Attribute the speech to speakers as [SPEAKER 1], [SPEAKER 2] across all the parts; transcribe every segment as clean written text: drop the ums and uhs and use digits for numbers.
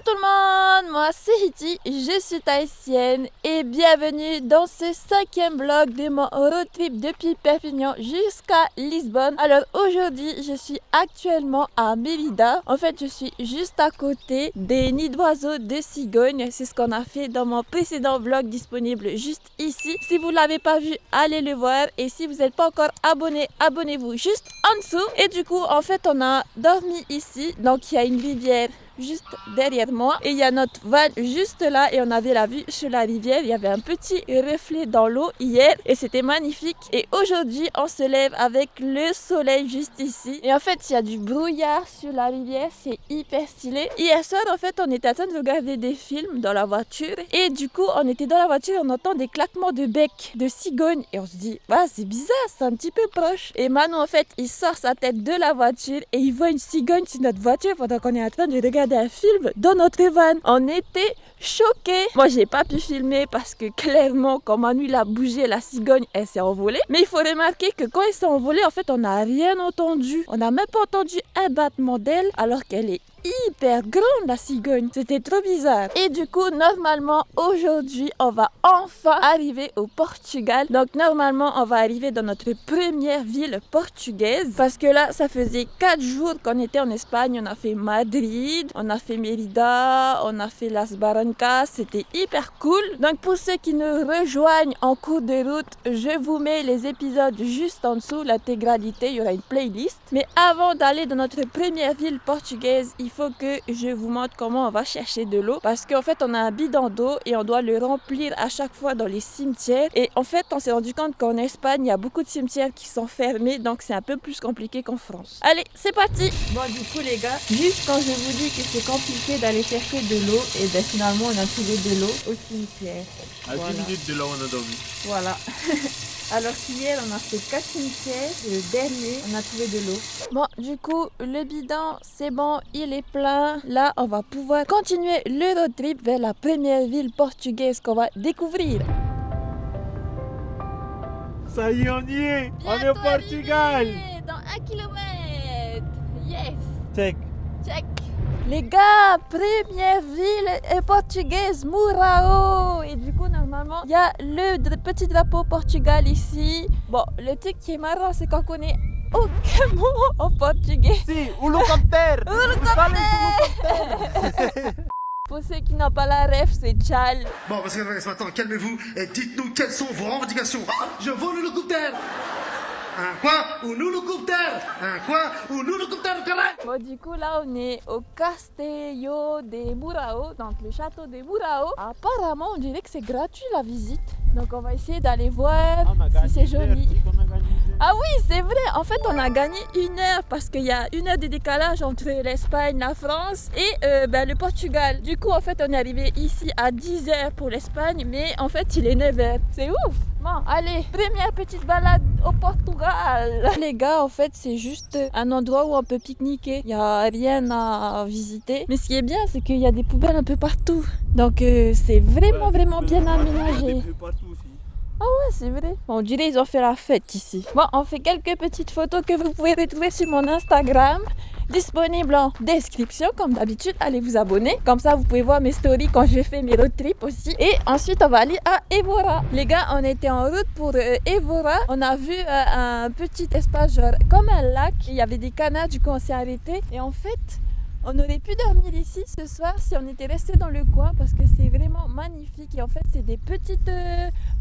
[SPEAKER 1] tout le monde, moi c'est Hiti, je suis tahitienne et bienvenue dans ce 5e vlog de mon road trip depuis Perpignan jusqu'à Lisbonne. Alors aujourd'hui je suis actuellement à Mérida. En fait je suis juste à côté des nids d'oiseaux de cigognes. C'est ce qu'on a fait dans mon précédent vlog disponible juste ici. Si vous ne l'avez pas vu, allez le voir, et si vous n'êtes pas encore abonné, abonnez-vous juste en dessous. Et du coup en fait on a dormi ici, donc il y a une rivière juste derrière moi et il y a notre van juste là et on avait la vue sur la rivière. Il y avait un petit reflet dans l'eau hier et c'était magnifique. Et aujourd'hui on se lève avec le soleil juste ici et en fait il y a du brouillard sur la rivière, c'est hyper stylé. Hier soir en fait on était en train de regarder des films dans la voiture et du coup on était dans la voiture et on entend des claquements de bec de cigogne et on se dit bah c'est bizarre, c'est un petit peu proche. Et Manu en fait il sort sa tête de la voiture et il voit une cigogne sur notre voiture pendant qu'on est en train de regarder un film dans notre van. On était choqués. Moi j'ai pas pu filmer parce que clairement quand Manu l'a bougé, la cigogne elle s'est envolée. Mais il faut remarquer que quand elle s'est envolée en fait on n'a rien entendu. On n'a même pas entendu un battement d'aile alors qu'elle est hyper grande la cigogne. C'était trop bizarre. Et du coup normalement aujourd'hui on va enfin arriver au Portugal. Donc normalement on va arriver dans notre première ville portugaise parce que là ça faisait 4 jours qu'on était en Espagne. On a fait Madrid, on a fait Mérida, on a fait Las Barrancas. C'était hyper cool. Donc pour ceux qui nous rejoignent en cours de route, je vous mets les épisodes juste en dessous, l'intégralité, il y aura une playlist. Mais avant d'aller dans notre première ville portugaise, il faut que je vous montre comment on va chercher de l'eau parce qu'en fait on a un bidon d'eau et on doit le remplir à chaque fois dans les cimetières. Et en fait on s'est rendu compte qu'en Espagne il y a beaucoup de cimetières qui sont fermés, donc c'est un peu plus compliqué qu'en France. Allez c'est parti. Bon du coup les gars, juste quand je vous dis que c'est compliqué d'aller chercher de l'eau, et bien finalement on a trouvé de l'eau au cimetière.
[SPEAKER 2] À 10 minutes de là où on a dormi.
[SPEAKER 1] Voilà. Alors qu'hier on a fait 4 cimetières, le dernier on a trouvé de l'eau. Bon du coup le bidon c'est bon, il est plein. Là on va pouvoir continuer le road trip vers la première ville portugaise qu'on va découvrir.
[SPEAKER 2] Ça y est, on y est. On est au
[SPEAKER 1] Bientôt
[SPEAKER 2] Portugal.
[SPEAKER 1] arrivé, dans 1 kilomètre. Yes.
[SPEAKER 2] Check.
[SPEAKER 1] Check. Les gars, première ville portugaise, Murao. Et du coup, normalement, il y a le petit drapeau Portugal ici. Bon, le truc qui est marrant, c'est qu'on connaît aucun mot en portugais.
[SPEAKER 2] Si, helicoptère.
[SPEAKER 1] Pour ceux qui n'ont pas la ref, c'est Tchal.
[SPEAKER 3] Bon, parce que maintenant, calmez-vous et dites-nous quelles sont vos revendications. Je vole l'hélicoptère. Un quoi? Ou nous l'hélicoptère? Un quoi? Ou nous l'hélicoptère, correct?
[SPEAKER 1] Bon, du coup, là, on est au Castelho de Murao, donc le château de Murao. Apparemment, on dirait que c'est gratuit la visite. Donc, on va essayer d'aller voir si c'est joli. Ah oui, c'est vrai. En fait, on a gagné 1 heure parce qu'il y a 1 heure de décalage entre l'Espagne, la France et le Portugal. Du coup, en fait, on est arrivé ici à 10 heures pour l'Espagne, mais en fait, il est 9 heures. C'est ouf. Bon, allez, première petite balade au Portugal. Les gars, en fait, c'est juste un endroit où on peut pique-niquer. Il n'y a rien à visiter. Mais ce qui est bien, c'est qu'il y a des poubelles un peu partout. Donc, c'est vraiment bien aménagé. Ah ouais, c'est vrai. Bon, on dirait qu'ils ont fait la fête ici. Bon, on fait quelques petites photos que vous pouvez retrouver sur mon Instagram. Disponible en description, comme d'habitude. Allez vous abonner. Comme ça, vous pouvez voir mes stories quand je fais mes road trips aussi. Et ensuite, on va aller à Évora. Les gars, on était en route pour Évora. On a vu un petit espace, genre comme un lac. Il y avait des canards, du coup, on s'est arrêté. Et en fait, on aurait pu dormir ici ce soir si on était resté dans le coin parce que c'est vraiment magnifique. Et en fait, c'est des petites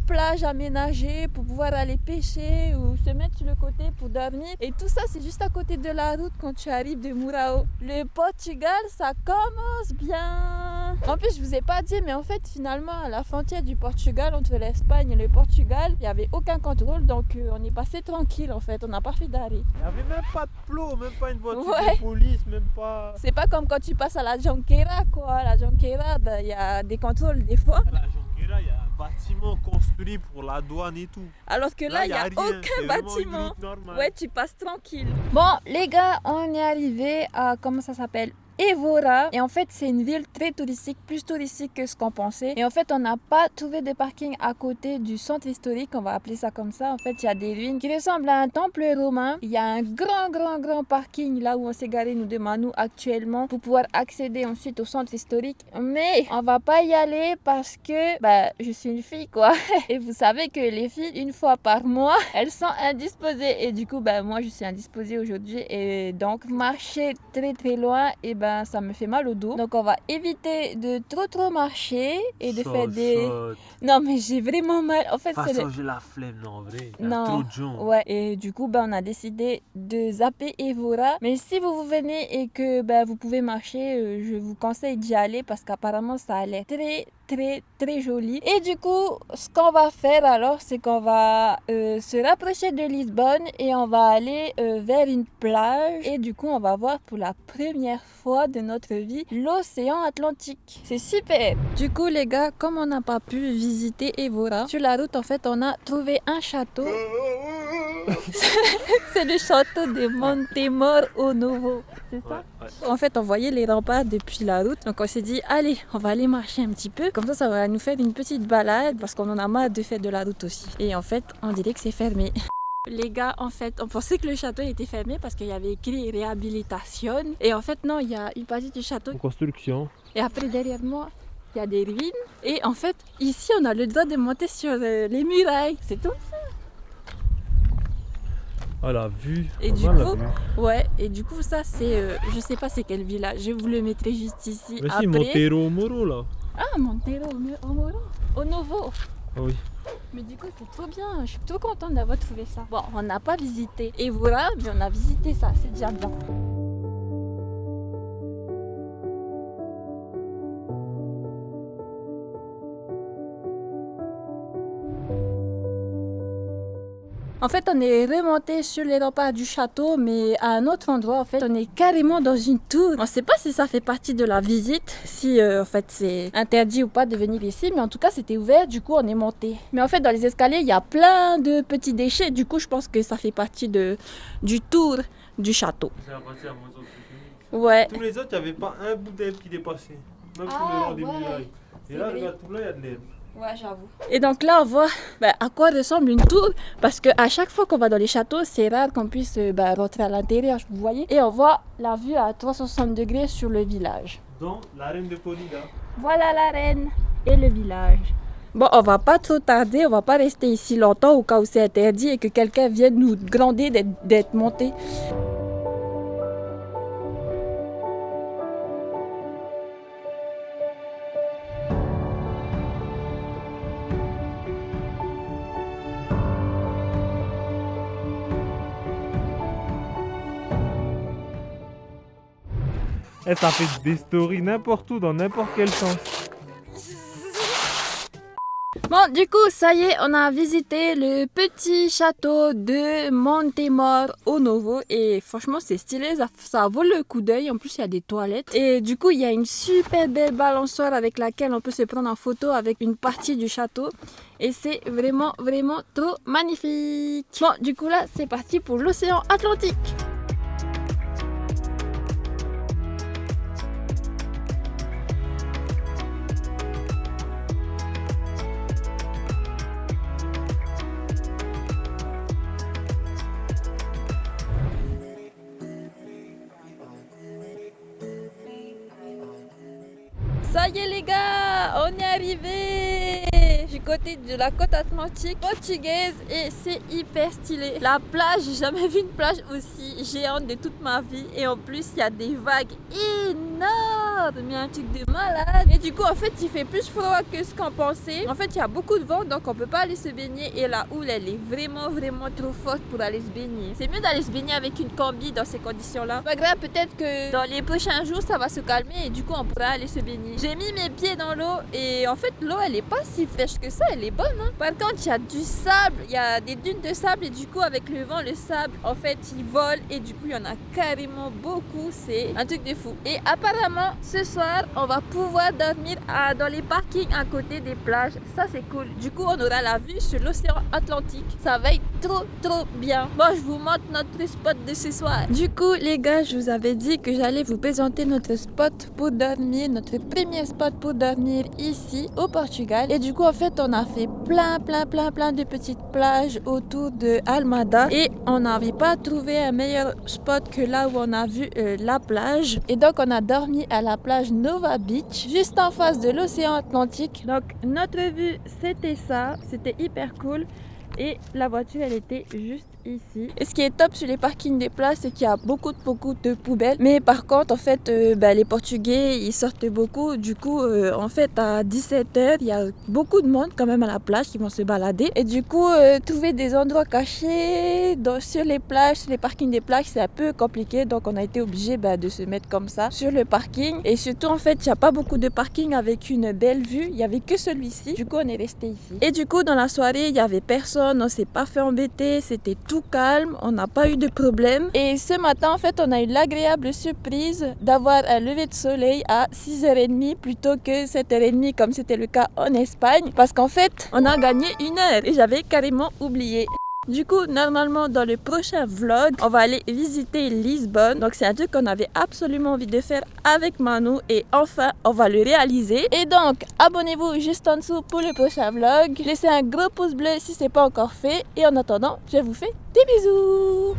[SPEAKER 1] plages aménagées pour pouvoir aller pêcher ou se mettre sur le côté pour dormir. Et tout ça, c'est juste à côté de la route quand tu arrives de Murao. Le Portugal, ça commence bien. En plus, je vous ai pas dit, mais en fait, finalement, à la frontière du Portugal, entre l'Espagne et le Portugal, il n'y avait aucun contrôle. Donc, on est passé tranquille, en fait. On n'a pas fait d'arrêt.
[SPEAKER 2] Il n'y avait même pas de plot, même pas une voiture
[SPEAKER 1] Ouais.
[SPEAKER 2] de police, même pas...
[SPEAKER 1] C'est pas comme quand tu passes à la Jonquera, quoi. La Jonquera, ben, y a des contrôles des fois.
[SPEAKER 2] À la Jonquera, il y a un bâtiment construit pour la douane et tout.
[SPEAKER 1] Alors que là, il n'y a
[SPEAKER 2] rien,
[SPEAKER 1] aucun
[SPEAKER 2] c'est vraiment une
[SPEAKER 1] bâtiment.
[SPEAKER 2] route normale.
[SPEAKER 1] Ouais, tu passes tranquille. Bon, les gars, on est arrivé à, comment ça s'appelle? Evora. Et en fait, c'est une ville très touristique, plus touristique que ce qu'on pensait. Et en fait, on n'a pas trouvé de parking à côté du centre historique, on va appeler ça comme ça. En fait, il y a des ruines qui ressemblent à un temple romain. Il y a un grand parking là où on s'est garé, nous, de Manu actuellement, pour pouvoir accéder ensuite au centre historique. Mais on va pas y aller parce que je suis une fille, quoi. Et vous savez que les filles, une fois par mois, elles sont indisposées. Et du coup, moi, je suis indisposée aujourd'hui. Et donc, marcher très loin, et ça me fait mal au dos. Donc, on va éviter de trop marcher et de faire des... Non, mais j'ai vraiment mal. En fait,
[SPEAKER 2] c'est j'ai la flemme, non, en vrai. Il y a
[SPEAKER 1] non.
[SPEAKER 2] trop de gens.
[SPEAKER 1] Ouais, et du coup, on a décidé de zapper Evora. Mais si vous venez et que vous pouvez marcher, je vous conseille d'y aller parce qu'apparemment, ça a l'air très joli. Et du coup, ce qu'on va faire alors, c'est qu'on va se rapprocher de Lisbonne et on va aller vers une plage. Et du coup, on va voir pour la première fois de notre vie l'océan Atlantique. C'est super! Du coup, les gars, comme on n'a pas pu visiter Evora, sur la route, en fait, on a trouvé un château. C'est le château de Montemor au Novo. C'est ça? Ouais. En fait, on voyait les remparts depuis la route. Donc, on s'est dit, allez, on va aller marcher un petit peu. Comme ça va nous faire une petite balade parce qu'on en a marre de faire de la route aussi. Et en fait, on dirait que c'est fermé. Les gars, en fait, on pensait que le château était fermé parce qu'il y avait écrit réhabilitation. Et en fait, non, il y a une partie du château
[SPEAKER 2] En construction.
[SPEAKER 1] Et après, derrière moi, il y a des ruines. Et en fait, ici, on a le droit de monter sur les murailles. C'est tout.
[SPEAKER 2] Ah, la vue.
[SPEAKER 1] Et du coup, ouais, et du coup, ça, c'est, je sais pas c'est quel village. Je vous le mettrai juste ici.
[SPEAKER 2] Mais
[SPEAKER 1] après.
[SPEAKER 2] si, Monteiro Moro, là.
[SPEAKER 1] Ah, Monteiro Moro. Au Novo.
[SPEAKER 2] Ah oui.
[SPEAKER 1] Mais du coup, c'est trop bien. Je suis trop contente d'avoir trouvé ça. Bon, on n'a pas visité Evora, mais on a visité ça. C'est déjà bien. En fait, on est remonté sur les remparts du château, mais à un autre endroit. En fait, on est carrément dans une tour. On ne sait pas si ça fait partie de la visite, si en fait c'est interdit ou pas de venir ici, mais en tout cas c'était ouvert. Du coup, on est monté. Mais en fait, dans les escaliers, il y a plein de petits déchets. Du coup, je pense que ça fait partie du tour du château.
[SPEAKER 2] C'est la partie à moins
[SPEAKER 1] Ouais.
[SPEAKER 2] Tous les autres, il n'y avait pas un bout d'herbe qui dépassait. Même sur le rang des murailles. Et là, regarde, tout là, il y a de l'herbe.
[SPEAKER 1] Ouais, j'avoue. Et donc là, on voit à quoi ressemble une tour. Parce qu'à chaque fois qu'on va dans les châteaux, c'est rare qu'on puisse rentrer à l'intérieur, vous voyez. Et on voit la vue à 360 degrés sur le village.
[SPEAKER 2] Donc, la reine de Polida.
[SPEAKER 1] Voilà la reine et le village. Bon, on va pas trop tarder, on va pas rester ici longtemps au cas où c'est interdit et que quelqu'un vienne nous gronder d'être monté.
[SPEAKER 2] Et ça fait des stories n'importe où, dans n'importe quel sens.
[SPEAKER 1] Bon, du coup, ça y est, on a visité le petit château de Montemor au Novo. Et franchement, c'est stylé, ça vaut le coup d'œil. En plus, il y a des toilettes. Et du coup, il y a une super belle balançoire avec laquelle on peut se prendre en photo avec une partie du château. Et c'est vraiment trop magnifique. Bon, du coup, là, c'est parti pour l'océan Atlantique. Ça y est les gars, on est arrivé du côté de la côte atlantique portugaise et c'est hyper stylé. La plage, j'ai jamais vu une plage aussi géante de toute ma vie et en plus il y a des vagues énormes, mais un truc de malade. Et du coup en fait il fait plus froid que ce qu'on pensait. En fait il y a beaucoup de vent donc on peut pas aller se baigner et la houle elle est vraiment trop forte pour aller se baigner. C'est mieux d'aller se baigner avec une combi dans ces conditions là. Pas grave, peut-être que dans les prochains jours ça va se calmer et du coup on pourra aller se baigner. J'ai mis mes pieds dans l'eau et en fait l'eau elle est pas si fraîche que ça, elle est bonne hein. Par contre il y a du sable, il y a des dunes de sable et du coup avec le vent le sable en fait il vole et du coup il y en a carrément beaucoup, c'est un truc de fou. Et apparemment ce soir on va pouvoir dormir dans les parkings à côté des plages, ça c'est cool. Du coup on aura la vue sur l'océan Atlantique, ça va être trop bien. Bon, je vous montre notre spot de ce soir. Du coup, les gars, je vous avais dit que j'allais vous présenter notre spot pour dormir, notre premier spot pour dormir ici au Portugal. Et du coup, en fait, on a fait plein de petites plages autour de Almada et on n'avait pas trouvé un meilleur spot que là où on a vu la plage. Et donc, on a dormi à la plage Nova Beach, juste en face de l'océan Atlantique. Donc, notre vue, c'était ça. C'était hyper cool. Et la voiture, elle était juste ici. Et ce qui est top sur les parkings des plages, c'est qu'il y a beaucoup de poubelles. Mais par contre, en fait, les Portugais, ils sortent beaucoup. Du coup, en fait, à 17h, il y a beaucoup de monde quand même à la plage qui vont se balader. Et du coup, trouver des endroits cachés sur les plages, sur les parkings des plages, c'est un peu compliqué. Donc, on a été obligé de se mettre comme ça sur le parking. Et surtout, en fait, il n'y a pas beaucoup de parking avec une belle vue. Il n'y avait que celui-ci. Du coup, on est resté ici. Et du coup, dans la soirée, il n'y avait personne. On s'est pas fait embêter. C'était tout calme, on n'a pas eu de problème. Et ce matin, en fait, on a eu l'agréable surprise d'avoir un lever de soleil à 6h30 plutôt que 7h30 comme c'était le cas en Espagne. Parce qu'en fait, on a gagné 1 heure et j'avais carrément oublié. Du coup, normalement, dans le prochain vlog, on va aller visiter Lisbonne. Donc, c'est un truc qu'on avait absolument envie de faire avec Manu. Et enfin, on va le réaliser. Et donc, abonnez-vous juste en dessous pour le prochain vlog. Laissez un gros pouce bleu si ce n'est pas encore fait. Et en attendant, je vous fais des bisous.